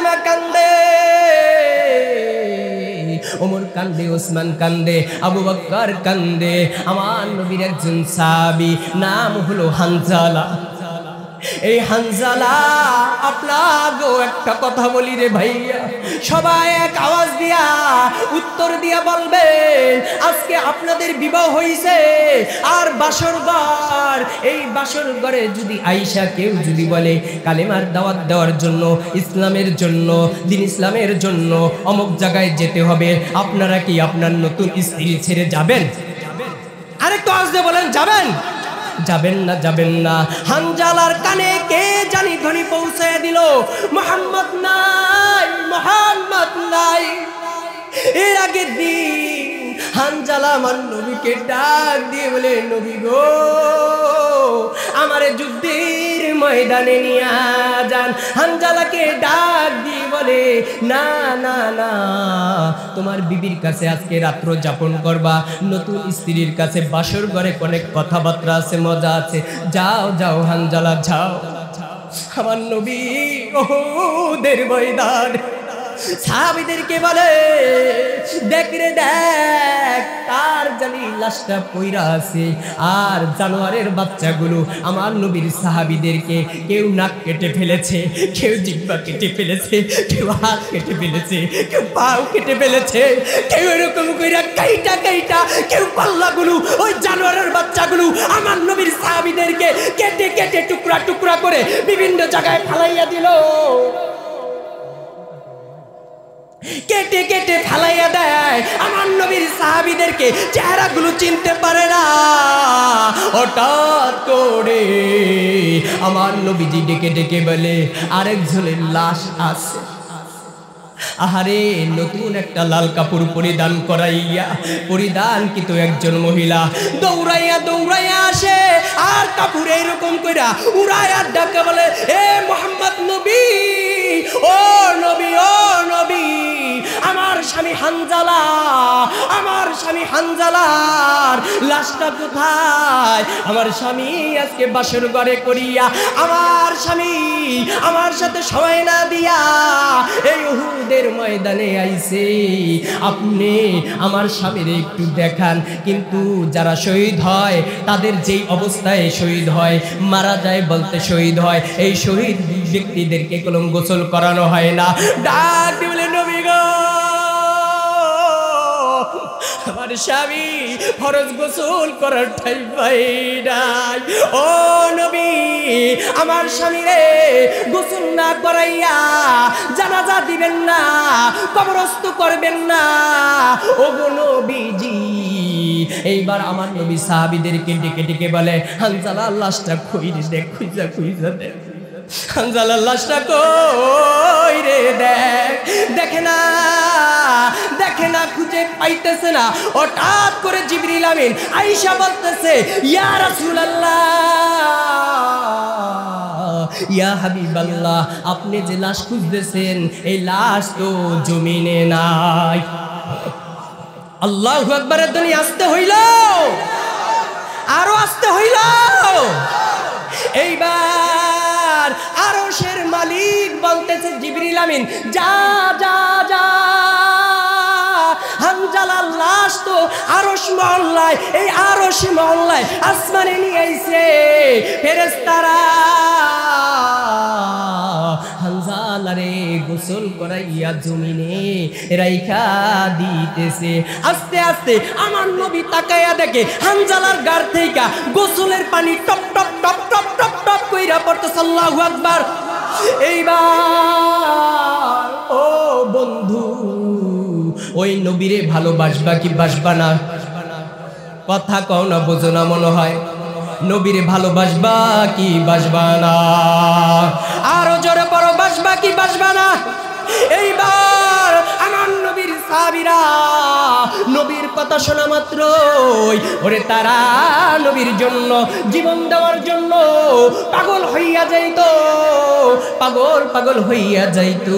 ফাতেমা কান্দে, ওমর কান্দে, ওসমান কান্দে, আবু বকর কান্দে। আমার নবীর একজন সাহাবী নাম হলো হানজালা। এই হানজালা, আপনাগো একটা কথা বলি রে ভাইয়া, সবাই এক আওয়াজ দিয়া উত্তর দিয়া বলবেন, আজকে আপনাদের বিবাহ হইছে আর বাসর ঘর, এই বাসর ঘরে যদি আয়েশা কেউ যদি বলে কালেমার দাওয়াত দেওয়ার জন্য, ইসলামের জন্য, দিন ইসলামের জন্য অমুক জায়গায় যেতে হবে, আপনারা কি আপনার নতুন স্ত্রী ছেড়ে যাবেন? আরেকটু আওয়াজ দিয়ে বলেন, যাবেন? যাবেন না, যাবেন না। হানজালার কানে কে জানি ধ্বনি পৌঁছায় দিল, মুহাম্মদ নাই, মুহাম্মদ নাই। এর আগের দিন হানজালা আমার নবীকে ডাক দিয়ে বলে, নবী গো, আমারে যুদ্ধের ময়দানে নিয়ে যান। হানজালাকে ডাক দিয়ে বলে, না না না, তোমার বিবির কাছে আজকে রাত্র যাপন করবা, নতুন স্ত্রীর কাছে বাসর ঘরে অনেক কথাবার্তা আছে, মজা আছে, যাও যাও হানজালা যাও। আমার নবী ওহুদের ময়দান সাহাবীদেরকে বলে, দেখ রে দেখ, কার জানি লাশটা পইরা আছে। আর জানোয়ারের বাচ্চাগুলো আমার নবীর সাহাবীদেরকে কেউ নাক কেটে ফেলেছে, কেউ জিহ্বা কেটে ফেলেছে, কেউ হাত কেটে ফেলেছে, কেউ পাও কেটে ফেলেছে, কেউ এরকম কইরা কাইটা কাইটা, কেউ পাল্লাগুলো, ওই জানোয়ারের বাচ্চাগুলো আমার নবীর সাহাবীদেরকে কেটে কেটে টুকরা টুকরা করে বিভিন্ন জায়গায় ফালাইয়া দিল, কেটে কেটে ফালাইয়া দেয়। আমার নবীর সাহাবীদেরকে চেহারাগুলো চিনতে পারে না। হঠাৎ করে আমার নবীজি ডেকে ডেকে বলে, আরেকজনের লাশ আছে। আহারে, নতুন একটা লাল কাপড় পরিধান করাইয়া, পরিধানকৃত একজন মহিলা দৌড়াইয়া দৌড়াইয়া আসে, আর কাপড় এইরকম কইরা উড়াইয়া ডাকে বলে, এ মুহাম্মদ নবী, ও নবী, ও নবী, আমার স্বামী হানজালা, আমার স্বামী হানজালার লাশটা কোথায়? আমার স্বামী আজকে বাসর ঘরে করিয়া আমার স্বামী আমার সাথে সময় না দিয়া এই উহুদের ময়দানে আইছে। আপনি আমার স্বামীর একটু দেখান। কিন্তু যারা শহীদ হয় তাদের যেই অবস্থায় শহীদ হয়, মারা যায় বলতে শহীদ হয়, এই শহীদ ব্যক্তিদেরকে কোনো গোসল করানো হয় না। ডাক দিলে, নবী গো, আমার স্বামী ফরজ গোসল করার ঠাই পাই নাই। ও নবী, আমার স্বামী রে গোসল না করাইয়া জানাজা দিবেন না, কবরস্থ করবেন না। ও গো নবীজি, এইবার আমার নবী সাহাবীদেরকে ডেকে ডেকে বলে, হানজালার লাশটা কই রে, দেখ, খুঁজা খুঁজা দেখ, হানজালার লাশটা কই রে, দেখ, দেখে না, দেখে না, খুঁজে পাইতেছে না। হঠাৎ করে জিবরিল আমিন আয়েশা বলতেছে, ইয়া রাসূলুল্লাহ, ইয়া হাবিবাল্লাহ, আপনি যে লাশ খুঁজতেছেন এই লাশ তো জমিনে নাই। আল্লাহু আকবার, ধ্বনি আসতে হইল, আরো আসতে হইল। এইবার আরশের মালিক বলতেছে, জিবরিল আমিন, যা যা যা, হানজালার লাশ তো আরশ মহল্লায়, এই আরশ মহল্লায় আসমানে নিয়ে আইছে ফেরেশতারা। হানজালারে গোসল করাইয়া জমিনে রাইখা দিতেছে। আস্তে আস্তে আমার নবী তাকাইয়া দেখে হানজালার গার থেকে গোসলের পানি top top top top top top কইরা পড়তেছে। আল্লাহু আকবার। এইবার ও বন্ধু, ওই নবীরে ভালোবাসবা কি বাসবা না? কথা কও না, বোঝো না মনে হয়। নবীরে ভালোবাসবা কি বাসবা না? আরো জোরে পড়ো, বাসবা কি বাসবা না? এইবার আমার নবীর সাহাবীরা নবীর কথা শোনা মাত্রই ওরে তারা নবীর জন্য জীবন দেওয়ার জন্য পাগল হইয়া যাইতো, পাগল পাগল হইয়া যাইতো।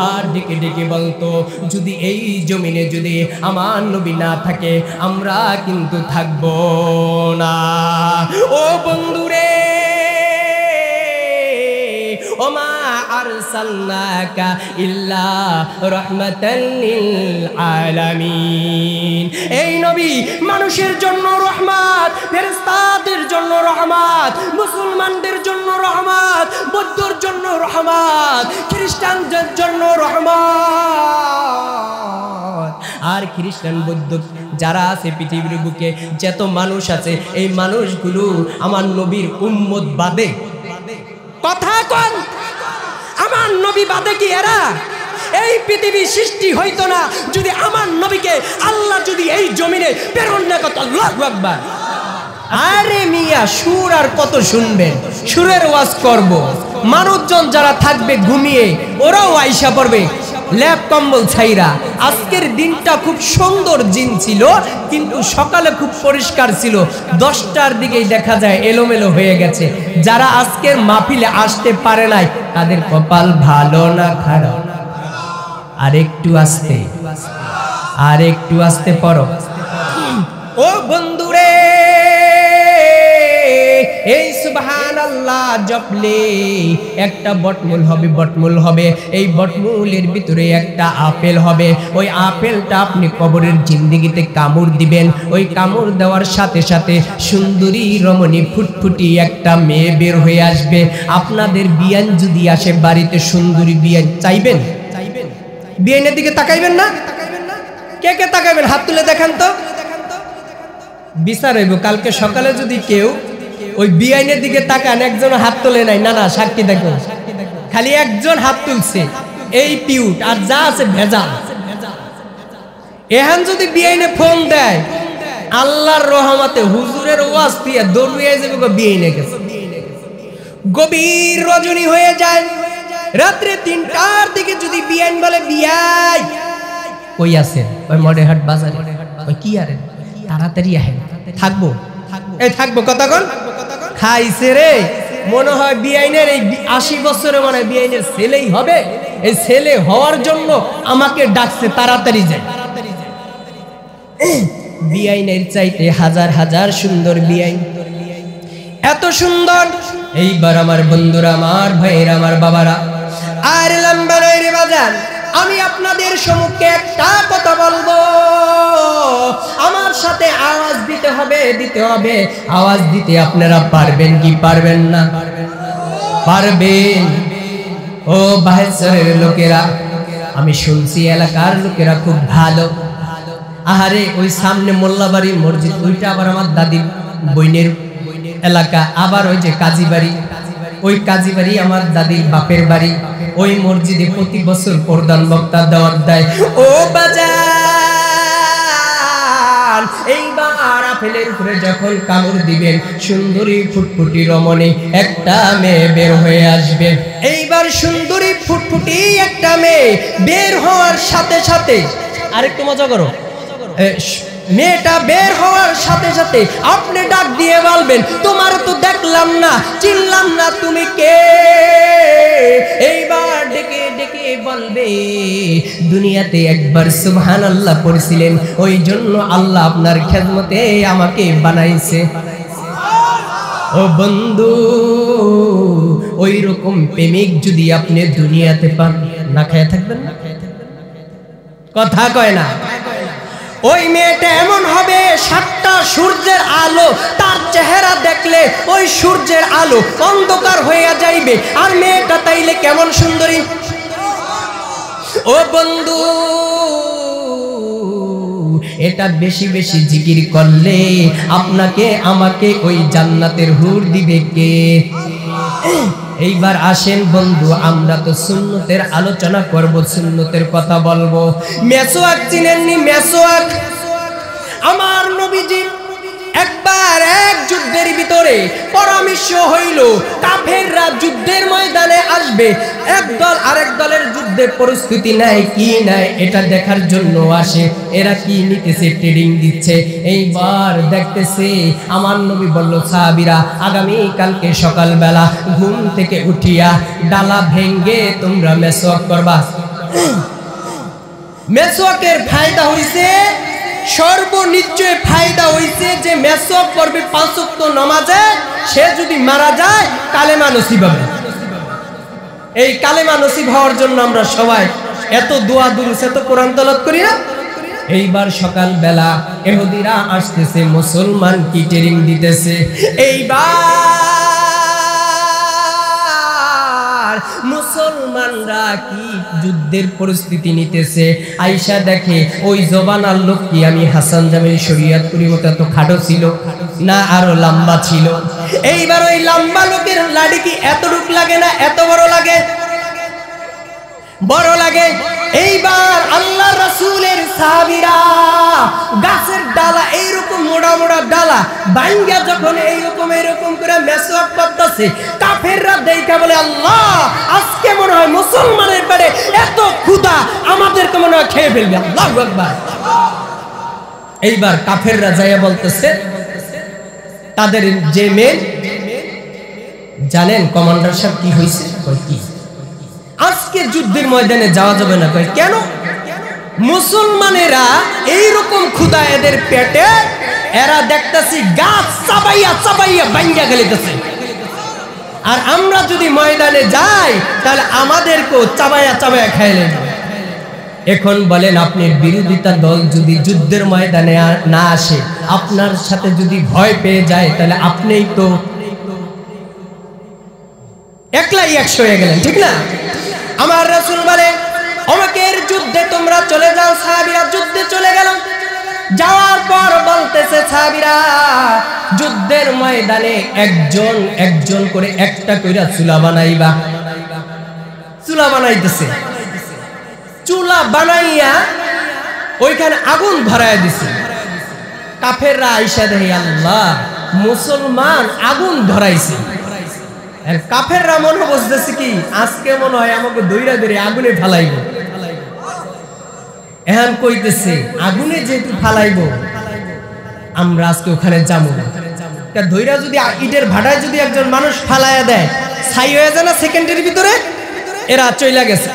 আর ডেকে ডেকে বলতো, যদি এই জমিনে যদি আমার নবী না থাকে আমরা কিন্তু থাকবো না। ও বন্ধুরে, ও মা আরসালনাকা ইল্লা রাহমাতাল লিল আলামিন। এই নবী মানুষের জন্য রহমত, ফেরেশতাদের জন্য রহমত, মুসলমানদের জন্য রহমত, বৌদ্ধর জন্য রহমত, খ্রিস্টানদের জন্য রহমত। আর খ্রিস্টান বৌদ্ধ যারা আছে পৃথিবীর বুকে যত মানুষ আছে এই মানুষগুলো আমার নবীর উম্মত বাদে। কথা কোন আমার নবী বাদে কি এরা? এই পৃথিবী সৃষ্টি হইতো না যদি আমার নবীকে আল্লাহ যদি এই জমিনে প্রেরণ না করত। আল্লাহু আকবার। আরে মিয়া সুর আর কত শুনবেন? সুরের ওয়াজ করব, মানুষজন যারা থাকবে ঘুমিয়ে ওরাও আইসা পড়বে ল্যাপ কম্বল ছাইরা। আজকের দিনটা খুব সুন্দর দিন ছিল, কিন্তু সকালে খুব পরিষ্কার ছিল। 10টার দিকেই দেখা যায় এলোমেলো হয়ে গেছে। যারা আজকের মাহফিলে আসতে পারে নাই তাদের কপাল ভালো না খারাপ? আর একটু আস্তে, আর একটু আস্তে পড়ো। ও বন্ধুরে, এই সুবহানাল্লাহ জপলে একটা বটমূল হবে, বটমূল হবে। এই বটমূলের ভিতরে একটা আপেল হবে। ওই আপেলটা আপনি কবরের জিন্দেগিতে কামড় দিবেন। ওই কামড় দেওয়ার সাথে সাথে সুন্দরী রমণী ফুটফুটি একটা মেয়ে বের হয়ে আসবে। আপনাদের বিয়ান যদি আসে বাড়িতে সুন্দরী বিয়ান চাইবেন? বিয়ানের দিকে তাকাইবেন না? কে কে তাকাইবেন? হাত তুলে দেখান তো। বিচার হইব কালকে সকালে যদি কেউ ওই বিআইনের দিকে তাকান, একজন হাত তোলে নাই। না না, সাক্ষী দেখো, খালি একজন হাত তুলছে, এই পিউট, আর যা আছে ভেজাল। এখান যদি বিআইনে ফোন দেয় আল্লাহর রহমতে হুজুরের ওয়াজ দিয়ে দৌড়িয়ে যাবে বিআইনে গেছে। গভীর রজনী হয়ে যায়, রাত্রে 3টার দিকে যদি বিআইন বলে বিআই কই আছেন? ওই মডেহাট বাজারে। ওই কি আরে তাড়াতাড়ি আহেন। থাকবো এই থাকবো কতক্ষণ? খাইছে রে মনে হয় বিআইনের এই 80 বছরে মনে হয় বিআইনের ছেলেই হবে। এই ছেলে হওয়ার জন্য আমাকে ডাকছে, তাড়াতাড়ি যায়। বিআইনের চাইতে হাজার হাজার সুন্দর বিআইন, এত সুন্দর। এইবার আমার বন্ধুরা, আমার ভাইয়েরা, আমার বাবারা, আর লম্বা নয় রে বাজান, আমি আপনাদের সম্মুখে একটা কথা বলবো। আমার সাথে আওয়াজ দিতে হবে, দিতে হবে। আওয়াজ দিতে আপনারা পারবেন কি পারবেন না? পারবেন। ও বাহেশ্বরের লোকেরা, আমি শুনছি এলাকার লোকেরা খুব ভালো। আহারে ওই সামনে মোল্লাবাড়ি মসজিদ, ওইটা আবার আমার দাদির বইনের এলাকা। আবার ওই যে কাজীবাড়ি, ওই কাজীবাড়ি আমার দাদির বাপের বাড়ি। ওই মসজিদে প্রতি বছর প্রধান বক্তা দাওয়াত দেয়। ও বাজার, এইবার আপেলের উপরে যখন কামড় দিবেন সুন্দরী ফুটফুটি রমণী একটা মেয়ে বের হয়ে আসবে। এইবার সুন্দরী ফুটফুটি একটা মেয়ে বের হওয়ার সাথে সাথে, আরেকটু মজা করো, মেয়েটা বের হওয়ার সাথে সাথে আপনি ডাক দিয়ে বলবেন, তোমার তো দেখলাম না, চিনলাম না, তুমি কে? এইবার ডেকে ডেকে বলবে, দুনিয়াতে একবার সুবহানাল্লাহ পড়ছিলেন, ওই জন্য আল্লাহ আপনার খেদমতে আমাকে বানাইছে। ও বন্ধু, ওই রকম প্রেমিক যদি আপনি দুনিয়াতে পান, না খেয়ে থাকবেন না? কথা কয় না? ওই মেয়েটা এমন হবে, 7টা সূর্যের আলো তার চেহারা দেখলে ওই সূর্যের আলো অন্ধকার হয়ে যাইবে। আর মেয়েটা তাইলে কেমন সুন্দরী! ও বন্ধু, এটা বেশি বেশি জিকির করলে আপনাকে আমাকে ওই জান্নাতের হুর দিবে কে? এইবার আসেন বন্ধু, আমরা তো সুন্নতের আলোচনা করব, সুন্নতের কথা বলবো। মেসওয়াক চিনেননি? মেসওয়াক আমার নবীজি একবার এক যুদ্ধের ভিতরে পরামর্শ হইল, কাফেররা যুদ্ধের ময়দানে আসবে, একদল আরেক দলের যুদ্ধে প্রস্তুতি নেয় কি নাই এটা দেখার জন্য আসে। এরা কি নিতেছে, ট্রেডিং দিচ্ছে। এইবার দেখতেছে, আমার নবী বলল, সাহাবীরা আগামী কালকে সকালবেলা ঘুম থেকে উঠিয়া ডালা ভেঙ্গে তোমরা মেসওয়াক করবা। মেসওয়াকের ফায়দা হইছে, সর্বনিশ্চয় ফায়দা হইছে যে মেসওয়াক করবে 5 ওয়াক্ত নামাজে, সে যদি মারা যায় কালেমা নসিব হবে। এই কালেমা নসিব হওয়ার জন্য আমরা সবাই এত দোয়া দুরুদ এত কোরআন তেলাওয়াত করি না। এইবার সকাল বেলা ইহুদিরা আসতেছে, মুসলমান কি ট্রেনিং দিতেছে। এইবার মুসলমানরা কি যুদ্ধের পরিস্থিতি নিতেছে। আয়েশা দেখে ওই জবানার লোক কি আমি হাসান জামিল শরীয়তপুরীর মতো এত খাটো ছিল না আরো লম্বা ছিল। এইবার ওই লম্বা লোকের লাড়ি কি এতটুক লাগে না এত বড় লাগে? বড় লাগে। এইবার আল্লাহ রাসূলের সাহাবীরা গাছের ডালা এইরকম মোটা মোটা ডালা ভাঙ্গা যখন এইরকম করে মেসওয়াক করতেছে, কাফেররা দেখা বলে আল্লাহ আজকে মনে হয় মুসলমানের পেটে এত ক্ষুধা আমাদেরকে মনে হয় খেয়ে ফেলবে। আল্লাহু আকবার। এইবার কাফেররা যাইয়া বলতেছে তাদের যে মেয়ে, জানেন কমান্ডার সাহেব কি হয়েছে? কি আজকে যুদ্ধের ময়দানে যাওয়া যাবে না। কয় কেন? মুসলমানেরা এইরকম ক্ষুধা এদের পেটে, এরা দেখতেছি গাছ চাবাইয়া চাবাইয়া ভাঙ্গা গেলিতেছে, আর আমরা যদি ময়দানে যাই তাহলে আমাদেরকেও চাবাইয়া চাবাইয়া খাইলেন। এখন বলেন আপনার বিরোধিতা দল যদি যুদ্ধের ময়দানে না আসে, আপনার সাথে যদি ভয় পেয়ে যায়, তাহলে আপনিই তো একলাই 100 হয়ে গেলেন, ঠিক না? আমার রাসূল বলে অমুকের যুদ্ধে তোমরা চলে যাও। সাহাবীরা যুদ্ধে চলে গেল। যাওয়ার পর বলতেছে সাহাবীরা যুদ্ধের ময়দানে একজন একজন করে একটা কইরা চুলা বানাইবা। চুলা বানাইতেছে, চুলা বানাইয়া ওইখানে আগুন ধরায় দিছে। কাফেররা আইসা দেখে আল্লাহ মুসলমান আগুন ধরাইছে। কাফেররা মনে বুঝতেছে কি আজকে মনে হয় আমাকে দইরা ধরে আগুনে ফালাইব। এখন কইতেছে আগুনে যেহেতু ফালাইব আমরা আজকে ওখানে যাবো না। দইরা যদি ইটের ভাটায় যদি একজন মানুষ ফালাইয়া দেয়, ছাই হয়ে যায় না সেকেন্ডের ভিতরে? এরা চইলা গেছে।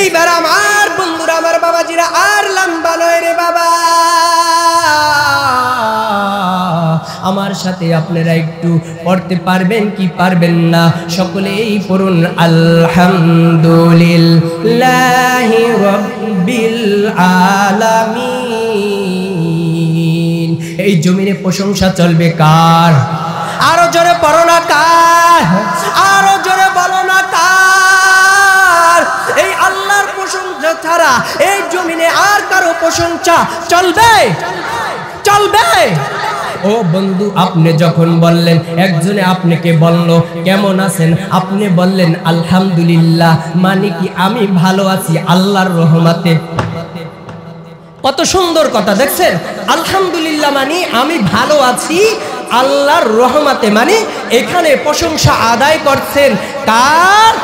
এইবার আমার বন্ধুরা, আমার বাবাজিরা, আর লম্বা নয় রে বাবা, আমার সাথে আপনারা একটু পড়তে পারবেন কি পারবেন না? সকলেই পড়ুন আলহামদুলিল্লাহি রাব্বিল আলামিন। এই জমিনে প্রশংসা চলবে কার? আরো জোরে পড়ো না কার? আরো জোরে বলো না কার? এই আল্লাহর প্রশংসা ছাড়া এই জমিনে আর কারো প্রশংসা চলবে? চলবে? ও বন্ধু, আপনি যখন বললেন, একজনে আপনাকে বলল কেমন আছেন, আপনি বললেন আলহামদুলিল্লাহ, মানে কি আমি ভালো আছি আল্লাহর রহমতে। কত সুন্দর কথা দেখছেন? আলহামদুলিল্লাহ মানে আমি ভালো আছি আল্লাহর রহমতে, মানে এখানে প্রশংসা আদায় করছেন কার?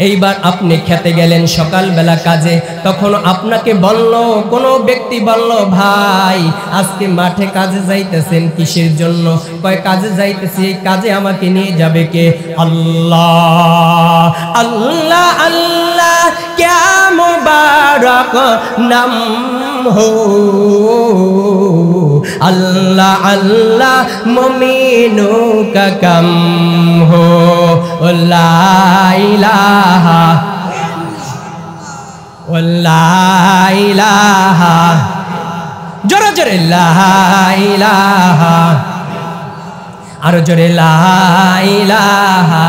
এইবার আপনি খেতে গেলেন সকালবেলা কাজে, তখন আপনাকে বলল, কোনো ব্যক্তি বলল ভাই আজকে মাঠে কাজে যাইতেছেন কিসের জন্য? কয় কাজে যাইতেছি, এই কাজে আমাকে নিয়ে যাবে কে? আল্লাহ আল্লাহ আল্লাহ ক্যা মুবারক নাম হো, अल्लाह अल्लाह मोमिनों का कम हो, ला इलाहा ला इलाहा, जोरे जोरे ला इलाहा, आरो जोरे ला इलाहा।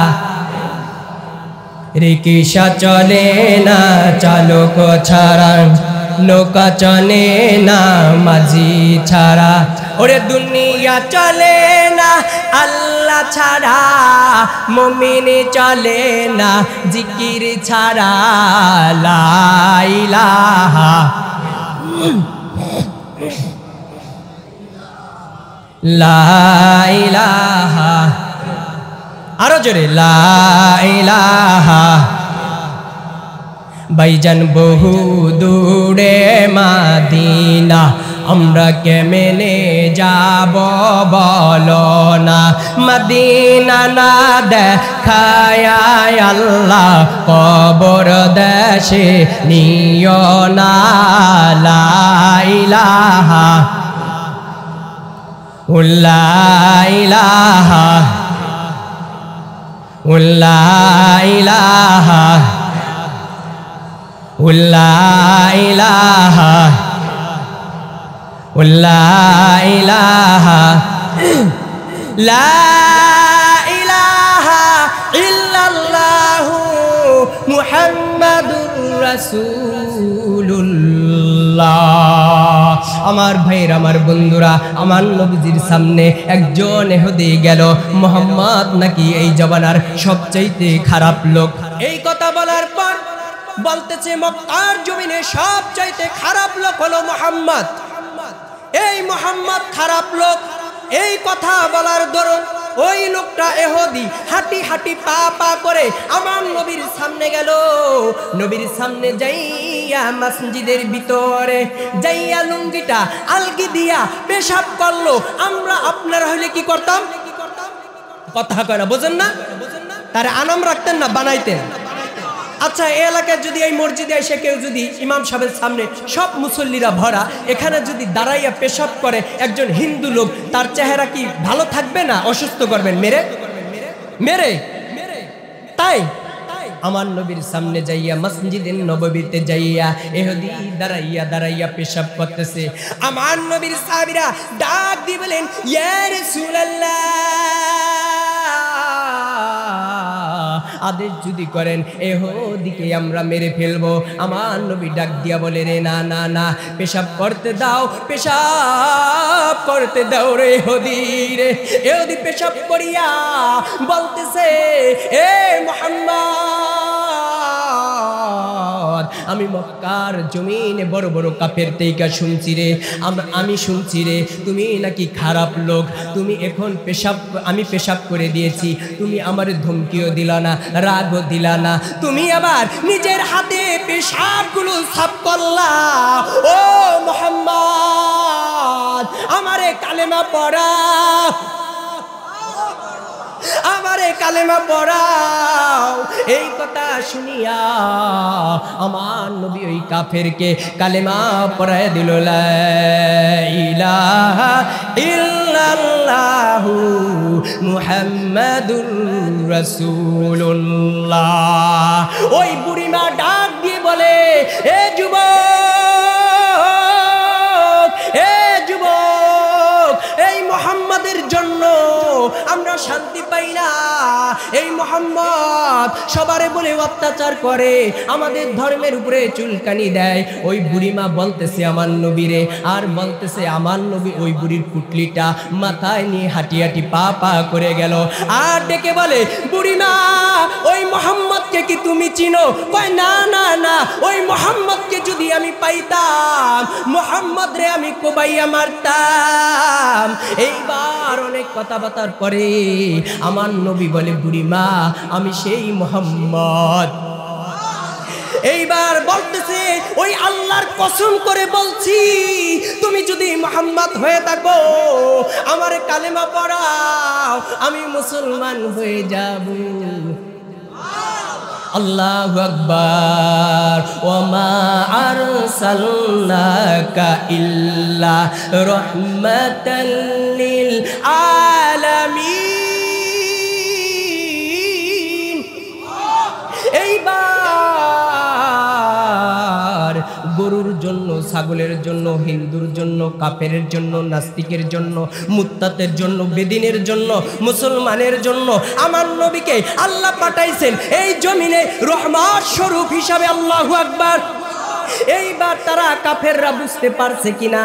रिक्शा चले ना चालक ছাড়া, নৌকা চলে না মাঝি ছাড়া, ওরে দুনিয়া চলে না আল্লাহ ছাড়া, মুমিন চলে না জিকির ছাড়া, লা ইলাহা লা ইলাহা, আরো জোরে লা ইলাহা। ভাইজান বহু দূরে মাদিনা, আমরা কেমনে যাব বলো না, মদিনা না দেখায় আল্লাহ কবর দেশে নিও না, লা ইলাহা লা ইলাহা লা ইলাহা লা ইলাহা লা ইলাহা লা ইলাহা ইল্লাল্লাহু মুহাম্মাদুর রাসূলুল্লাহ। আমার ভাইয়ের, আমার বন্ধুরা, আমার নবীজির সামনে একজন ইহুদি গেল, মুহাম্মদ নাকি এই জমানার সবচাইতে খারাপ লোক। এই কথা বলার পর বলতেছে মক্কার জমিনে সবচাইতে খারাপ লোক হলো মুহাম্মদ। এই মুহাম্মদ খারাপ লোক। এই কথা বলার দরুন ওই লোকটা ইহুদি হাঁটি হাঁটি পা পা করে আমার নবীর সামনে গেল। নবীর সামনে যাইয়া মসজিদের ভিতরে যাইয়া লুঙ্গিটা আলগি দিয়া পেশাব করলো। আমরা আপনারা হইলে কি করতাম? কথা কয় না, বোঝেন না? তারে আনাম রাখতেন না বানাইতেন? আচ্ছা, এই এলাকায় যদি এই মসজিদে এসে কেউ যদি ইমাম সাহেবের সামনে সব মুসল্লিরা ভরা, এখানে যদি দাঁড়াইয়া পেশাব করে একজন হিন্দু লোক, তার চেহারা কি ভালো থাকবে না অসুস্থ করবেন মেরে মেরে? তাই আমার নবীর সামনে যাইয়া মসজিদের নববীতে যাইয়া ইহুদি দাঁড়াইয়া দাঁড়াইয়া পেশাব করতেছে। আমার নবীর সাহাবীরা ডাক দিয়ে বলেন, ইয়া রাসূলুল্লাহ, আদেশ যদি করেন ইহুদিকে আমরা মেরে ফেলবো। আমার নবী ডাক দিয়া বলে, রে না না না, পেশাব করতে দাও, পেশাব করতে দাও রে ইহুদি রে। ইহুদি পেশাব করিয়া বলতেছে, এ মুহাম্মদ, আমি মক্কার জমিনে বড় বড় কাফের তেইকা শুনছি রে, আমি শুনছি রে তুমি নাকি খারাপ লোক। তুমি এখন পেশাব, আমি পেশাব করে দিয়েছি, তুমি আমার ধমকিও দিলা না, রাগও দিলা না, তুমি আবার নিজের হাতে পেশাবগুলো সাফ করলা। ও মুহাম্মদ, আমারে কালেমা পড়া, আমারে কালেমা পড়াও। এই কথা শুনিয়া আমার নবী ওই কাফেরকে কালেমা পড়ায় দিল, লা ইলাহা ইল্লাল্লাহু মুহাম্মাদুর রাসূলুল্লাহ। ওই বুড়িমা ডাক দিয়ে বলে, এ যুবক, এ যুবক, এই মুহাম্মাদের জন্য আমরা শান্তি পাই না। এই মুহাম্মদ সবারে বলে অত্যাচার করে, আমাদের ধর্মের উপরে চুলকানি দেয়। ওই বুড়িমা বলতেছে আমার নবীরে, আর বলতেছে আমার নবী ওই বুড়ির পুটলিটা মাথায় নিয়ে হাঁটি হাঁটি পা পা করে গেল। আর ডেকে বলে, বুড়িমা, ওই মুহাম্মদকে কি তুমি চিনো? কয়, না না না, ওই মুহাম্মদকে যদি আমি পাইতাম, মুহাম্মদ রে আমি কোবাইয়া মারতাম। এইবার অনেক কথাবার্তার পরে আমার নবী বলে, বুড়িমা, আমি সেই মুহাম্মদ। এইবার বলতেছে, ওই আল্লাহর কসম করে বলছি, তুমি যদি মুহাম্মদ হয়ে থাকো, আমারে কালেমা পড়াও, আমি মুসলমান হয়ে যাব। আল্লাহু আকবার। ওয়া মা আরসালনাকা ইল্লা রাহমাতাল লিল আলামিন। এইবার গরুর জন্য, ছাগলের জন্য, হিন্দুর জন্য, কাফেরের জন্য, নাস্তিকের জন্য, মুত্তাতের জন্য, বেদিনের জন্য, মুসলমানের জন্য আমার নবীকে আল্লাহ পাঠাইছেন এই জমিনে রহমত স্বরূপ হিসাবে। আল্লাহু আকবার। এইবার তারা কাফেররা বুঝতে পারছে কিনা,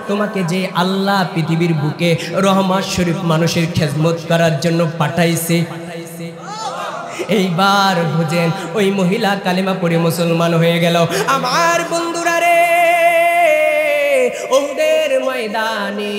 তোমাকে যে আল্লাহ পৃথিবীর বুকে রহমত স্বরূপ মানুষের খেদমত করার জন্য পাঠাইছে। এইবার বুঝেন, ওই মহিলা কালেমা পড়ে মুসলমান হয়ে গেল। আমার বন্ধুরা রে, উহুদের ময়দানে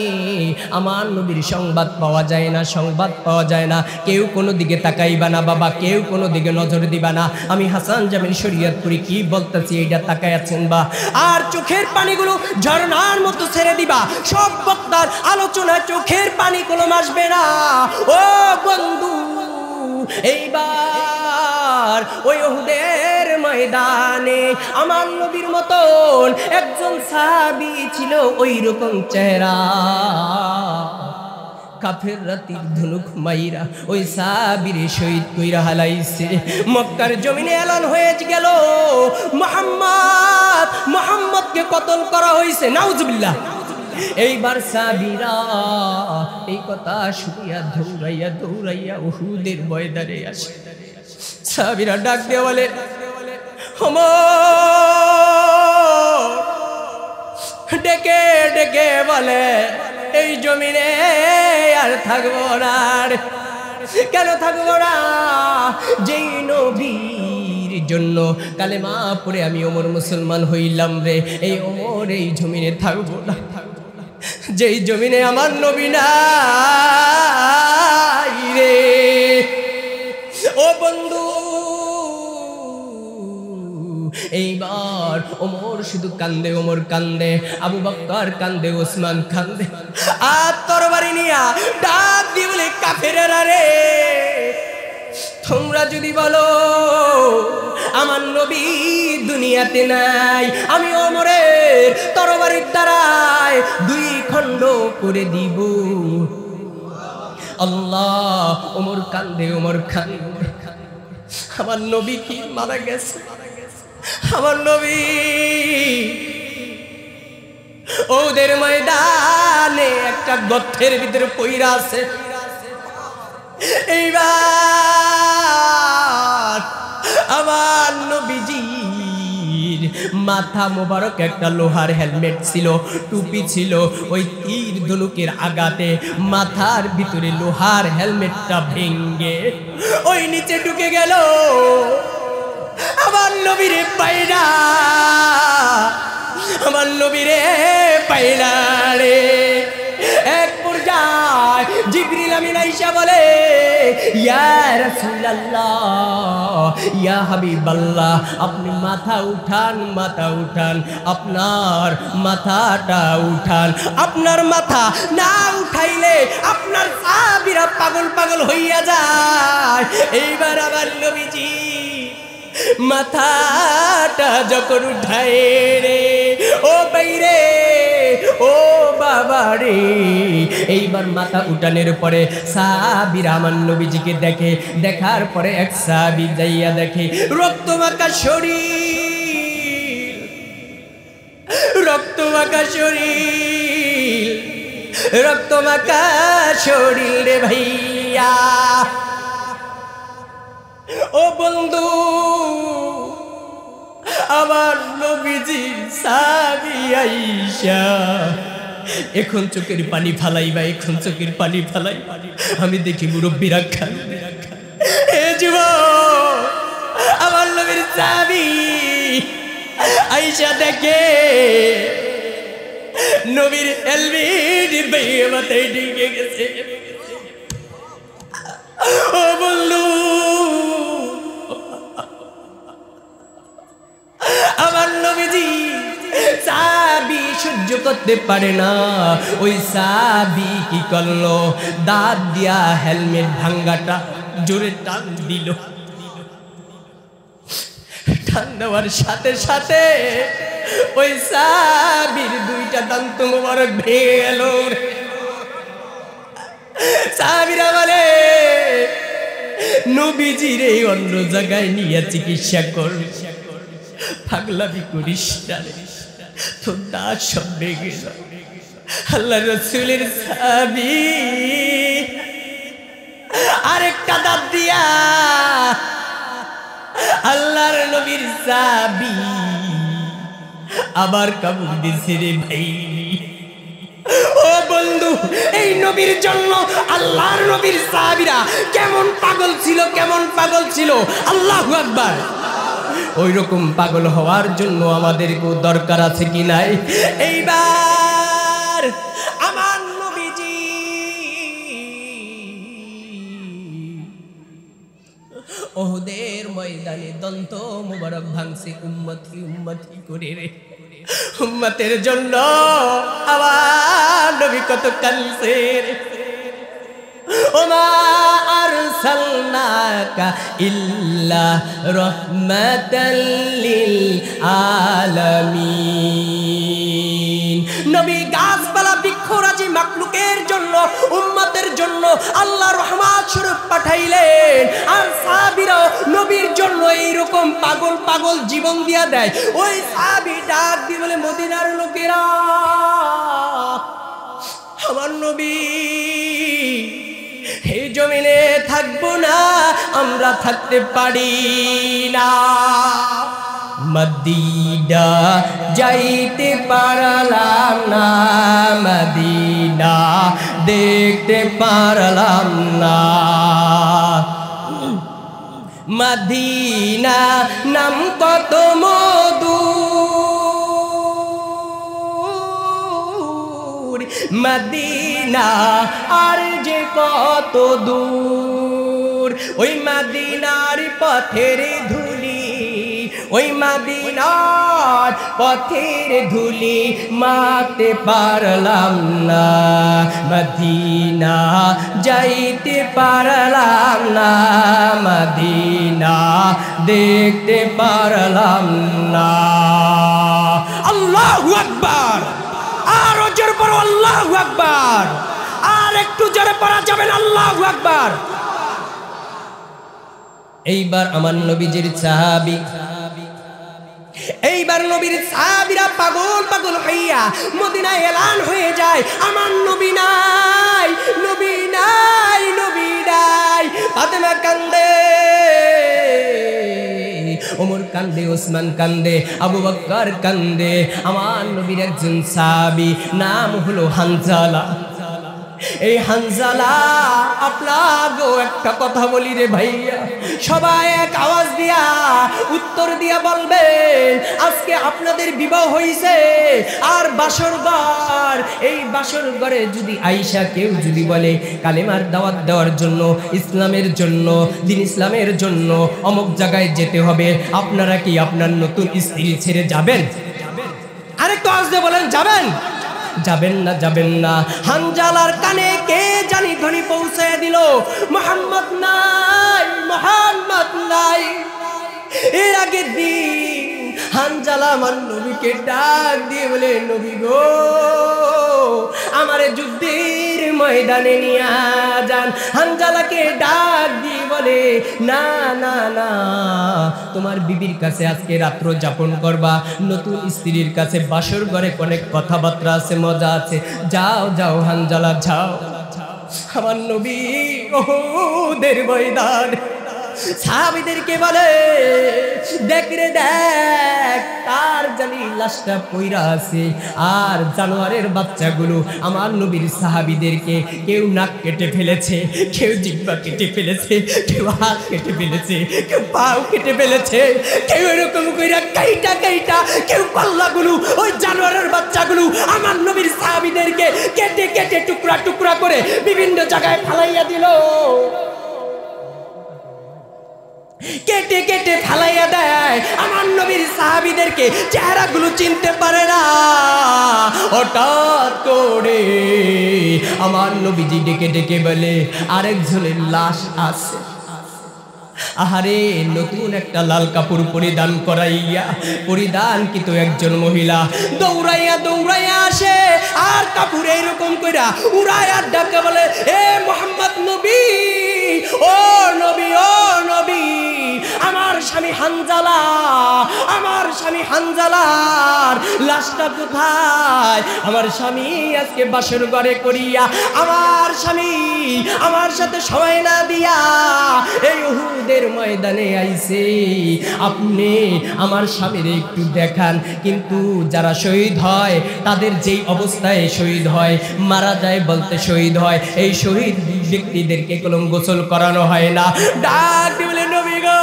আমার নবীর সংবাদ পাওয়া যায় না, সংবাদ পাওয়া যায় না। কেউ কোনো দিকে তাকাইবা না বাবা, কেউ কোনো দিকে নজর দিবা না। আমি হাসান জামিল শরীয়তপুরি কি বলতেছি এইটা তাকায় আছেন বা? আর চোখের পানিগুলো ঝর্ণার মতো ছেড়ে দিবা। সব বক্তার আলোচনা চোখের পানি কলম আসবে না। ও বন্ধু, এইবার ওই উহুদের ময়দানে আমার নবীর মতন একজন সাহাবী ছিল, ওই রকম চেহারা, কাফেররা তীর ধনুক মাইরা ওই সাহাবীরে শহীদ কইরা হালাইছে। মক্কার জমিনে এলান হয়ে গেল মুহাম্মদকে কতল করা হয়েছে, নাউজুবিল্লাহ। এইবার সাহাবীরা এই কথা শুনিয়া দৌড়াইয়া দৌড়াইয়া উহুদের ময়দানে আসে। সাহাবীরা ডাক দিয়ে বলে, ডেকে ডেকে বলে, এই জমিনে আর থাকবো না। কেন থাকবো না? যেই নবীর জন্য কালেমা পড়ে আমি ওমর মুসলমান হইলাম রে, এই ওমর এই জমিনে থাকবো না। যেই জমিনে আমার নবী নাই রে। ও বন্ধু, এইবার ওমর শুধু কান্দে, ওমর কান্দে, আবু বকর কান্দে, ওসমান কান্দে, আর তরবারি নিয়া ডাক দিয়ে বলে, কাফেরেরা রে, তোমরা যদি বলো আমার নবী দুনিয়াতে নাই, আমি ওমরের তরবারির দ্বারায় 2 খণ্ড করে দিব। আল্লাহ, ওমর কান্দে, ওমর কান্দে, আমার নবী কি মারা গেছে? আমার নবী ওদের ময়দানে একটা গর্তের ভিতরে পইরা আছে। এইবার আমার নবীজির মাথা মোবারক একটা লোহার হেলমেট ছিল, টুপি ছিল, ওই তীর ধনুকের আঘাতে মাথার ভিতরে লোহার হেলমেটটা ভেঙ্গে ওই নিচে ঢুকে গেল। আমার নবীরে পাইলা, আমার নবীরে পাইলা রে। এক পর্যায়ে জিবরিল আমিন আয়েশা বলে, ইয়া রাসূলুল্লাহ, ইয়া হাবিবাল্লাহ, আপনি মাথা উঠান, মাথা উঠান, আপনার মাথাটা উঠান। আপনার মাথা না উঠাইলে আপনার সাহাবীরা পাগল পাগল হইয়া যায়। এইবার আমার নবীজি মাথাটা যখন উঠায় রে, ও বাইরে, ও বাবা রে, এইবার মাথা উঠানোর পরে সাহাবীরা আমার নবীজিকে দেখে। দেখার পরে এক সাহাবী যাইয়া দেখে রক্তমাখা শরীর, রক্তমাখা শরীর, রক্তমাখা শরীর রে ভাইয়া। ও বন্ধু, আমার নবীজি সাহাবী আয়েশা, এখন চোখের পানি ফালাইবা, এখন চোখের পানি ফালাই। আমি দেখি মুরব্বীরা খান। এ যুবক, আমার নবীর সাহাবী আয়েশা দেখে নবীর হেলমেট বাইরে মাথায় ঢুকে গেছে। ও বন্ধু, আমার নবীজি সাহাবী সহ্য করতে পারে না। ওই সাহাবী কি করলো, দাঁত দিয়া হেলমেট ভাঙ্গাটা জোরে টান দিল। টান দেওয়ার সাথে সাথে ওই সাহাবীর 2টা দান্ত মোবারক ভেঙে গেল। সাহাবীরা বলে, নবীজির এই অন্য জায়গায় নিয়ে চিকিৎসা কর, পাগলামি করিস না, তোর দাঁত সব ভেঙে গেল। আল্লাহ রাসূলের সাহাবী আরেকটা দাঁত দিয়া আল্লাহর নবীর সাহাবী আবার কামড় দিছে রে ভাই। ও বন্ধু, এই নবীর জন্য আল্লাহর নবীর সাহাবীরা কেমন পাগল ছিল, কেমন পাগল ছিল। আল্লাহু আকবার। ওই রকম পাগল হওয়ার জন্য আমাদেরকেও দরকার আছে কি নাই? এইবার আমার নবীজি ওহুদের ময়দানে দন্ত মোবারক ভাঙছে উম্মতি উম্মতি করে রে। উম্মতের জন্য আমার নবী কত কাঁদছে রে। ওমা আরসালনাকা ইল্লা রাহমাতাল লিল আলামিন। নবী গাছপালা বৃক্ষরাজি মাখলুক লোকের জন্য, উম্মতের জন্য আল্লাহ রহমত স্বরূপ পাঠাইলেন। আর সাহাবীরা নবীর জন্য এইরকম পাগল পাগল জীবন দিয়া দেয়। ওই সাহাবী ডাক দিয়ে বলে, মদিনার লোকেরা, আমার নবী এই জমিনে থাকবো না, আমরা থাকতে পারি না। মদিনা যাইতে পারলাম না, মদিনা দেখতে পারলাম না। মদিনা নাম কত মধু, মদিনা আর যে কত দূর। ওই মদিনার পথের ধুলি, ওই মদিনার পথের ধুলি মাখতে পারলাম না, মদিনা যাইতে পারলাম না, মদিনা দেখতে পারলাম না। আল্লাহু আকবার, আরো জোরে পড়ো আল্লাহু আকবার, আর একটু জোরে পড়া যাবে না আল্লাহু আকবার। এইবার আমার নবীজির সাহাবী, এইবার নবীর সাহাবীরা পাগল পাগল হইয়া মদিনায় এলান হয়ে যায়, আমার নবী নাই, নবী নাই, নবী নাই। ফাতেমা কান্দে, ওমর কান্দে, ওসমান কান্দে, আবু বকর কান্দে। আমার নবীর একজন সাহাবী নাম হলো হানজালা। এই হানজালা, আপনাগো একটা কথা বলি রে ভাইয়া, সবাই এক আওয়াজ দিয়া উত্তর দিয়া বলবেন, আজকে আপনাদের বিবাহ হইছে আর বাসর ঘর, এই বাসর ঘরে যদি আয়েশা কেউ যদি বলে কালেমার দাওয়াত দেওয়ার জন্য, ইসলামের জন্য, দিন ইসলামের জন্য অমুক জায়গায় যেতে হবে, আপনারা কি আপনার নতুন স্ত্রী ছেড়ে যাবেন? আরেকটু আওয়াজ দিয়ে বলেন, যাবেন? যাবেন না, যাবেন না। হানজালার কানে কে জানি ধ্বনি পৌঁছে দিল, মুহাম্মদ নাই, মুহাম্মদ নাই। এর আগের দিন হানজালা আমার নবীকে ডাক দিয়ে বলে, নবী গো, আমারে যুদ্ধের ময়দানে নিয়ে যান। হানজালাকে ডাক দিয়ে বলে, না না না, তোমার বিবির কাছে আজকে রাত্র যাপন করবা, নতুন স্ত্রীর কাছে বাসর ঘরে অনেক কথাবার্তা আছে, মজা আছে, যাও যাও হানজালা যাও। আমার নবী ওহুদের ময়দান সাহাবীদেরকে বলে, দেখ রে দেখ, তার জানি লাশটা পইরা আছে। আর জানোয়ারের বাচ্চাগুলো আমার নবীর সাহাবীদেরকে কেউ নাক কেটে ফেলেছে, কেউ জিহ্বা কেটে ফেলেছে, কেউ হাত কেটে ফেলেছে, কেউ পাও কেটে ফেলেছে, কেউ এরকম কইরা কাইটা কাইটা, কেউ পাল্লাগুলো, ওই জানোয়ারের বাচ্চাগুলো আমার নবীর সাহাবীদেরকে কেটে কেটে টুকরা টুকরা করে বিভিন্ন জায়গায় ফালাইয়া দিল, কেটে কেটে ফালাইয়া দেয়। আমার নবীর সাহাবীদেরকে চেহারাগুলো চিনতে পারে না। হঠাৎ করে আমার নবীজি ডেকে ডেকে বলে, আরেকজনের লাশ আছে। আহারে, নতুন একটা লাল কাপড় পরিধান করাইয়া, পরিধানকৃত একজন মহিলা দৌড়াইয়া দৌড়াইয়া আসে, আর কাপড় এইরকম কইরা উড়াইয়া ডাকে বলে, এ মুহাম্মদ নবী, ও নবী, ও নবী, আমার স্বামী হানজালা, আমার স্বামী হানজালার লাশটা কোথায়? আমার স্বামী আজকে বাসর ঘরে করিয়া আমার স্বামী আমার সাথে সময় না দিয়া এই উহুদের ময়দানে আইছে। আপনি আমার স্বামীর একটু দেখান। কিন্তু যারা শহীদ হয় তাদের যেই অবস্থায় শহীদ হয়, মারা যায় বলতে শহীদ হয়, এই শহীদ ব্যক্তিদেরকে কলম গোসল করানো হয় না। ডাক বলে, নবী গো,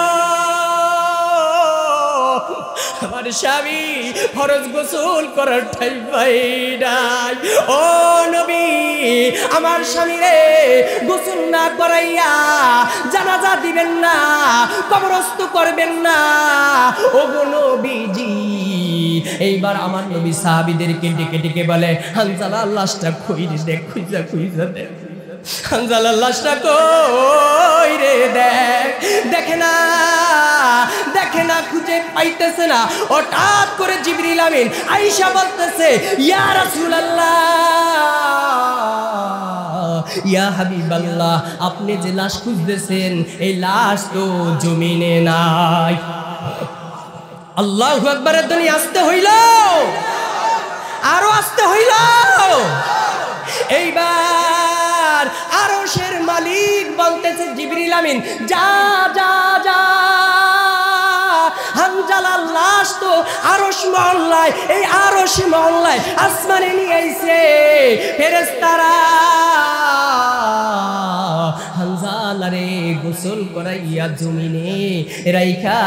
আমার স্বামী ফরজ গোসল করার টাইম পাই নাই। ও নবী, আমার স্বামী রে গোসল না করাইয়া জানাজা দিবেন না, কবরস্থ করবেন না। ও গো নবীজি, এইবার আমার নবী সাহাবীদেরকে ডেকে ডেকে বলে, হানজালার লাশটা কই রে, দেখ, খুঁজা খুঁজা দেখ, হানজালার লাশটা কই রে, দেখ, দেখে না, দেখে না, খুঁজে পাইতেছে না। হঠাৎ করে জিবরিল আমিন আয়েশা বলতেছে, ইয়া রাসূলুল্লাহ, ইয়া হাবিবাল্লাহ, আপনি যে লাশ খুঁজতেছেন এই লাশ তো জমিনে নাই। আল্লাহু আকবার, ধ্বনি আসতে হইল, আরো আসতে হইল। এইবার আরশের মালিক বলতেছে জিবরিল আমিন, যা যা যা, হানজালার লাশ তো আরশ মহল্লায়, এই আরশ মহল্লায় আসমানে নিয়ে আইছে ফেরেশতারা। হানজালারে গোসল করাইয়া জমিনে রাইখা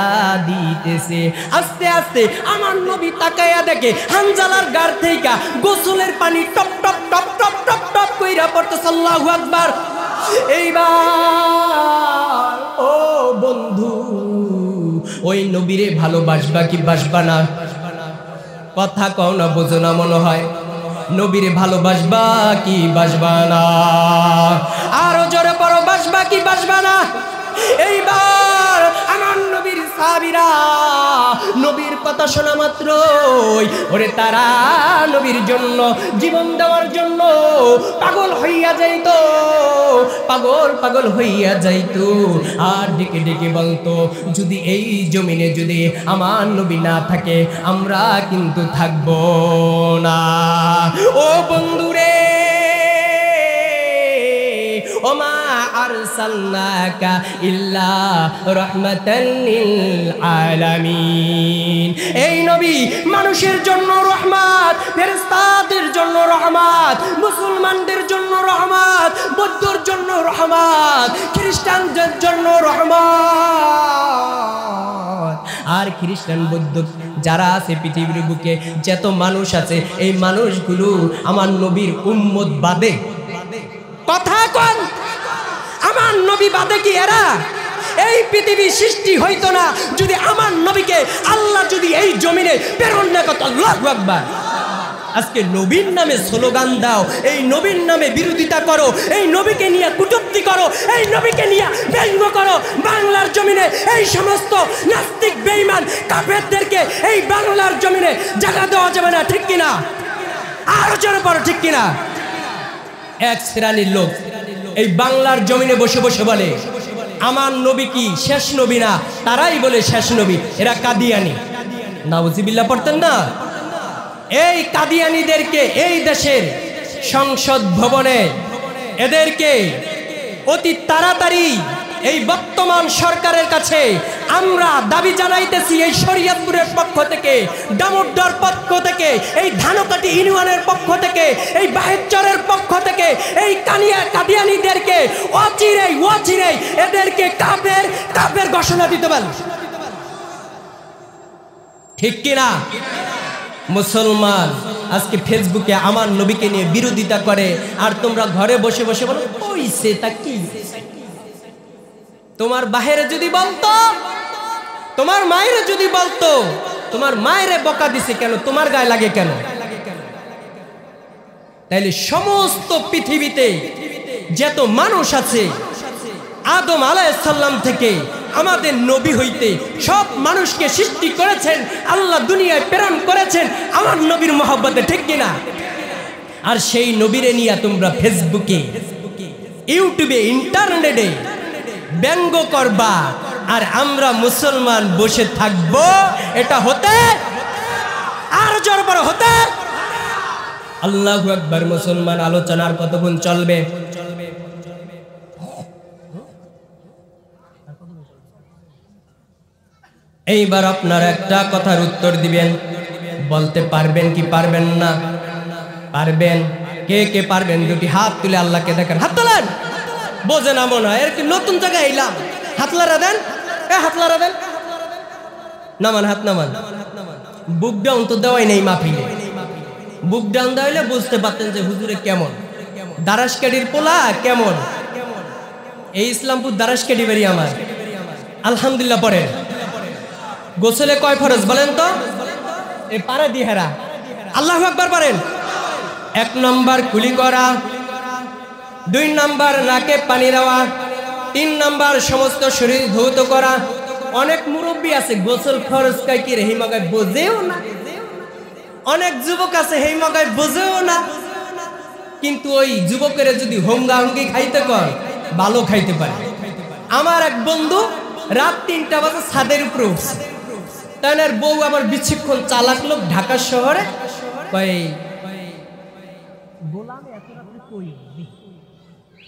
দিতেছে। আস্তে আস্তে আমার নবী তাকাইয়া দেখে হানজালার গার থেকে গোসলের পানি top top top top top top কইরা পড়তেছে। আল্লাহু আকবার। এইবার ও বন্ধু, ওই নবীরে ভালোবাসবা কি বাসবা না? কথা কও না, বোঝো না মনে হয়। নবীরে ভালোবাসবা কি বাসবা না? আরো জোরে পড়ো, বাসবা কি বাসবা না? এইবার আমার নবীর সাহাবীরা নবীর কথা শোনা মাত্রই ওরে তারা নবীর জন্য জীবন দেওয়ার জন্য পাগল হইয়া যাইতো, পাগল পাগল হইয়া যাইতো। আর ডেকে ডেকে বলতো, যদি এই জমিনে যদি আমার নবী না থাকে আমরা কিন্তু থাকবো না। ও বন্ধুরে, ওমা আরসালনাকা ইল্লা রাহমাতাল লিল আলামিন। এই নবী মানুষের জন্য রহমত, ফেরেশতাদের জন্য রহমত, মুসলমানদের জন্য রহমত, বৌদ্ধর জন্য রহমত, খ্রিস্টানদের জন্য রহমত। আর খ্রিস্টান বৌদ্ধ যারা আছে পৃথিবীর বুকে যত মানুষ আছে, এই মানুষগুলো আমার নবীর উম্মত বাদে। কথা কোন, আমার নবী বাদে কি এরা? এই পৃথিবী সৃষ্টি হইতো না যদি আমার নবীকে আল্লাহ যদি এই জমিনে প্রেরণ না করত। আল্লাহু আকবার। আজকে নবীর নামে স্লোগান দাও, এই নবীর নামে বিরোধিতা করো, এই নবীকে নিয়ে কটূক্তি করো, এই নবীকে নিয়ে ব্যঙ্গ করো। বাংলার জমিনে এই সমস্ত নাস্তিক বেঈমান কাফেরদেরকে এই বাংলার জমিনে জায়গা দেওয়া যাবে না, ঠিক কিনা? আরো জোরে পড়ো, ঠিক কিনা? এক শ্রেণীর লোক এই বাংলার জমিনে বসে বসে বলে আমার নবী কি শেষ নবী না, তারাই বলে শেষ নবী। এরা কাদিয়ানি। নাউজুবিল্লাহ পড়তেন না? এই কাদিয়ানিদেরকে এই দেশের সংসদ ভবনে এদেরকে অতি তাড়াতাড়ি এই বর্তমান সরকারের কাছে আমরা দাবি জানাইতেছি, এই শরীয়তপুরের পক্ষ থেকে, ডামুড্ডার পক্ষ থেকে, এই ধানকাটি ইউনিয়নের পক্ষ থেকে, এই বাহেরচরের পক্ষ থেকে এই কাদিয়ানিদেরকে অচিরেই এদেরকে কাফের ঘোষণা দিতে পারেন, ঠিক কিনা? মুসলমান আজকে ফেসবুকে আমার নবীকে নিয়ে বিরোধিতা করে, আর তোমরা ঘরে বসে বসে বলো ওই সেটা কি? তোমার বাহিরে যদি বলতো, তোমার মায়ের যদি বলতো, তোমার মায়েরে বকা দিছে কেন, তোমার গায়ে লাগে কেন? তাইলে সমস্ত পৃথিবীতে যত মানুষ আছে আদম আলাইহিস সালাম থেকে আমাদের নবী হইতে সব মানুষকে সৃষ্টি করেছেন আল্লাহ, দুনিয়ায় প্রেরণ করেছেন আমার নবীর মহব্বতে, ঠিক কিনা? আর সেই নবীরে নিয়ে তোমরা ফেসবুকে, ইউটিউবে, ইন্টারনেটে ব্যঙ্গ করবা, আর আমরা মুসলমান বসে থাকবো? এটা হতে আর জোর বড় হতে। আল্লাহু আকবার। মুসলমান আলোচনার কতক্ষণ চলবে? এইবার আপনার একটা কথার উত্তর দিবেন, বলতে পারবেন কি পারবেন না? পারবেন? কে কে পারবেন? দুটি হাত তুলে আল্লাহকে দেখেন, হাত তোলেন। বোঝে না মনে হয়, এর কি নতুন জায়গায় এলাম? হাতলারা দেন, হাতলারা দেন, নামান, হাত নামান। বুক ডাউন তো দেওয়াই নেই মাহফিলে। বুক ডাউন দেওয়াইলে বুঝতে পারতেন যে হুজুরে কেমন, দারাসকাঠির পোলা কেমন। এই ইসলামপুর দারাসকাঠি বাড়ি আমার। আলহামদুলিল্লাহ পড়েন। গোসলে কয় ফরজ বলেন তো? এই পারে দিহারা। আল্লাহু আকবার পড়েন। 1 নম্বর কুলি করা, 2 নম্বর নাকে পানি দেওয়া, 3 নম্বর সমস্ত শরীর ধৌত করা। অনেক মুরব্বী আছে গোসল ফরজ কয় কি রে, এই মগায় বোঝেও না। অনেক যুবক আছে এই মগায় বোঝেও না। কিন্তু ওই যুবকেরা যদি হোঙ্গা হুঙ্গি খাইতে কর ভালো খাইতে পারে। আমার এক বন্ধু রাত 3টা বাজে ছাদের উপরে উঠছে, তাই না বউ আবার বিচ্ছিক্ষণ চালাক লোক ঢাকা শহরে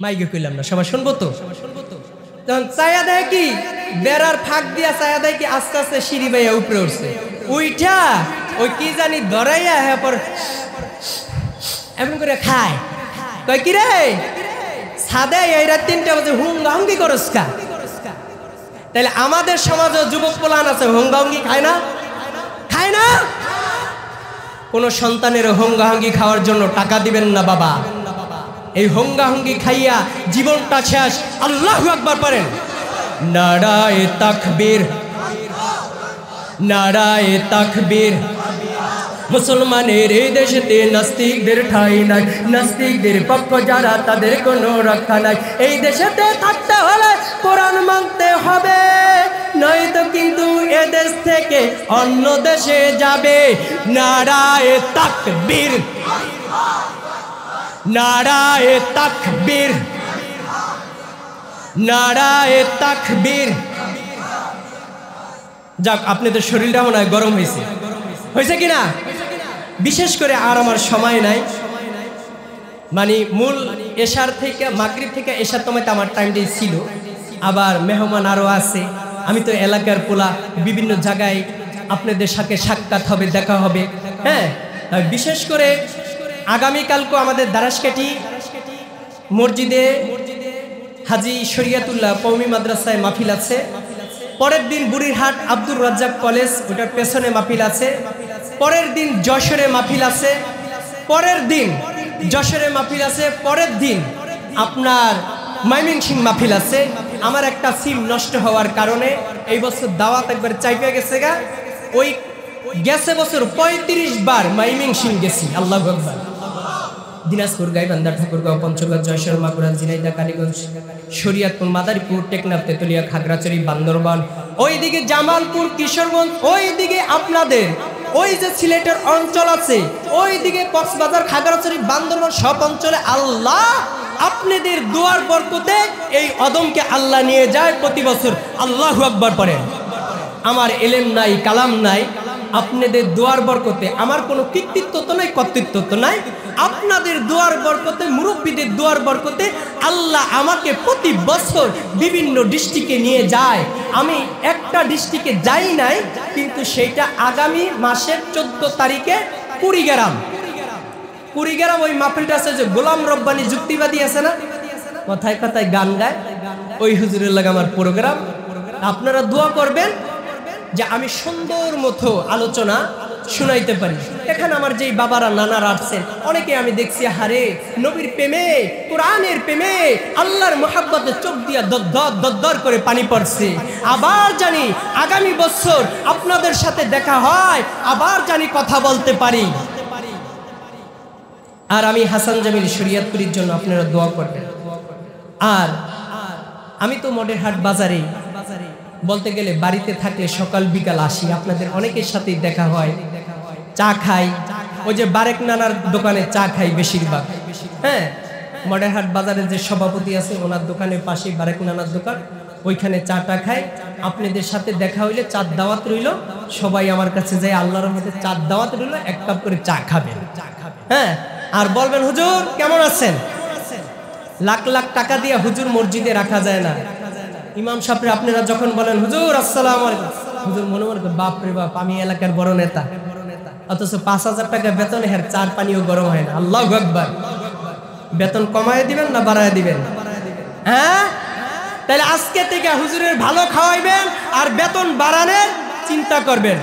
মাইকে কইলাম না, সবাই শুনবো তো। তখন চায়া দেয় কি বেড়ার ফাঁক দিয়া চায়া দেয় কি আস্তে আস্তে সিঁড়ি বাইয়া উপরে উঠছে, উইঠা ওই কি জানি ধরাইয়া হ্যাঁ পর এমন করে খায়। কয় কি রে ছাদে এই রাত 3টা বাজে হুঙ্গা হুঙ্গি করস কা? তাহলে আমাদের সমাজে যুবক পোলান আছে হুঙ্গা হুঙ্গি খায় না? খায় না? কোন সন্তানের হুঙ্গা হুঙ্গি খাওয়ার জন্য টাকা দিবেন না বাবা। এই হোঙ্গা হুঙ্গি খাইয়া জীবনটা শেষ। আল্লাহু আকবার পড়েন। নারায়ে তাকবীর, নারায়ে তাকবীর। মুসলমানের এই দেশেতে নাস্তিকদের ঠাঁই নাই, নাস্তিকদের পক্ষ যারা তাদের কোনো রক্ষা নাই। এই দেশেতে থাকতে হলে কোরআন মানতে হবে, নয়তো কিন্তু এ দেশ থেকে অন্য দেশে যাবে। নারায়ে তাকবীর, নারায়ে তাকবীর, নারায়ে তাকবীর। যাক, আপনাদের শরীরটা মনে হয় গরম হয়েছে, হয়েছে কিনা? বিশেষ করে আর আমার সময় নাই, মানে মূল এশার থেকে মাগরিব থেকে এশার সময়তে আমার টাইমটাই ছিল, আবার মেহমান আরও আছে। আমি তো এলাকার পোলা, বিভিন্ন জায়গায় আপনাদের সাথে সাক্ষাৎ হবে, দেখা হবে। হ্যাঁ, বিশেষ করে আগামীকালকে আমাদের দারাসকাঠি মসজিদে হাজি শরিয়াতুল্লাহ কওমি মাদ্রাসায় মাহফিল আছে। পরের দিন বুড়িরহাট আব্দুর রাজ্জাক কলেজ, ওটার পেছনে মাহফিল আছে। পরের দিন যশোরে মাহফিল আছে। পরের দিন যশোরে মাহফিল আছে। পরের দিন আপনার ময়মনসিংহ মাহফিল আছে। আমার একটা সিম নষ্ট হওয়ার কারণে এই বছর দাওয়াত একবার চাইপে গেছে গা। ওই গেছে বছর 35 বার ময়মনসিংহ গেছি। আল্লাহু আকবার। দিনাজপুর, গাইবান্ধা, ঠাকুরগাঁও, পঞ্চগড়, জয়সর, মাগুরা, ঝিনাইদহ, কালীগঞ্জ, শরীয়তপুর, মাদারীপুর, টেকনাফ, তেতুলিয়া, খাগড়াছড়ি, বান্দরবান, ওইদিকে জামালপুর, কিশোরগঞ্জ, ওইদিকে আপনাদের ওই যে সিলেটের অঞ্চল আছে, ওইদিকে কক্সবাজার, খাগড়াছড়ি, বান্দরবান, সব অঞ্চলে আল্লাহ আপনাদের দোয়ার বরকতে এই অদমকে আল্লাহ নিয়ে যায় প্রতি বছর। আল্লাহু আকবার পড়েন। আমার এলেম নাই, কালাম নাই, আপনাদের দোয়ার বরকতে, আমার কোনো কৃতিত্ব তো নাই, কর্তৃত্ব তো নাই, আপনাদের দোয়ার বরকতে, মুরব্বীদের দোয়ার বরকতে আল্লাহ আমাকে প্রতি বছর বিভিন্ন ডিস্ট্রিক্টে নিয়ে যায়। আমি একটা ডিস্ট্রিক্টে যাই নাই, কিন্তু সেইটা আগামী মাসের 14 তারিখে কুড়িগ্রাম ওই মাহফিলটা আছে যে গোলাম রব্বানি যুক্তিবাদী আছে না, কথায় কথায় গান গায়, ওই হুজুরের লাগে আমার প্রোগ্রাম। আপনারা দোয়া করবেন যে আমি সুন্দর মতো আলোচনা শুনাইতে পারি। এখানে আমার যেই বাবারা নানারা আসছেন, অনেকে আমি দেখছি হারে নবীর প্রেমে, কোরআনের প্রেমে, আল্লাহর মহাব্বতে চোখ দিয়া দর করে পানি পড়ছে। আবার জানি আগামী বছর আপনাদের সাথে দেখা হয়, আবার জানি কথা বলতে পারি। আর আমি হাসান জামিল শরীয়তপুরীর জন্য আপনারা দোয়া করবেন। আর আমি তো মডেরহাট বাজারে বলতে গেলে বাড়িতে থাকলে সকাল বিকাল আসি, আপনাদের অনেকের সাথেই দেখা হয়, চা খাই। ওই যে বারেক নানার দোকানে চা খাই বেশিরভাগ। হ্যাঁ, মডেরহাট বাজারে যে সভাপতি আছে ওনার দোকানের পাশেই বারেক নানার দোকান, ওইখানে চাটা খাই। আপনাদের সাথে দেখা হইলে চাঁদ দাওয়াত রইল, সবাই আমার কাছে যায়, আল্লাহর রহমতে চাঁদ দাওয়াত রইল, 1 কাপ করে চা খাবেন। হ্যাঁ, আর বলবেন হুজুর কেমন আছেন। লাখ লাখ টাকা দিয়ে হুজুর মসজিদে রাখা যায় না। ইমাম সাহেব আপনারা যখন বলেন হুজুর আসসালামু আলাইকুম, হুজুর মনে মনে বাপ রে বাপ, আমি এলাকার বড় নেতা, অথচ 5000 টাকা বেতন, হের চার পানিও গরম হয় না। আল্লাহু আকবার। বেতন কমায় দিবেন না বাড়ায় দিবেন? হ্যাঁ, তাহলে আজকে থেকে হুজুরের ভালো খাওয়াইবেন আর বেতন বাড়ানোর চিন্তা করবেন।